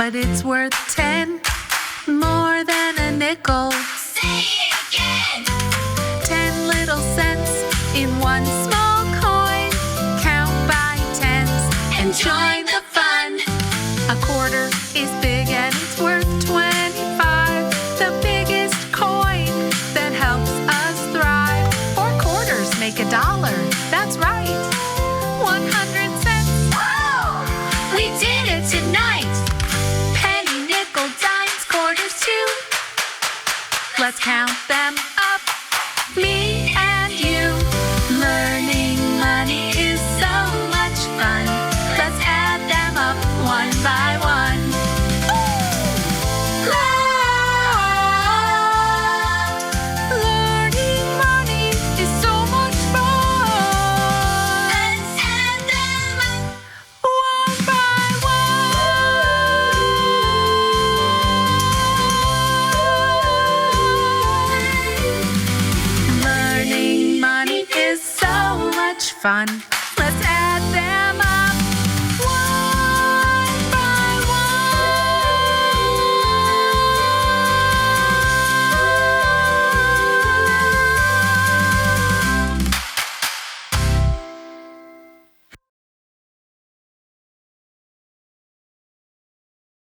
but it's worth 10, more than a nickel. Say it again. 10 little cents in one small coin. Count by tens and join the fun. A quarter is big and it's worth 25, the biggest coin that helps us thrive. 4 quarters make $1. That's right. 100 cents. Whoa! We did it tonight. Penny, nickel, dimes, quarters too. Let's count them up, me and you. Learning money is so much fun. Let's add them up one by one. Learning money is so much fun. Let's add them up. One by one. Learning money is so much fun.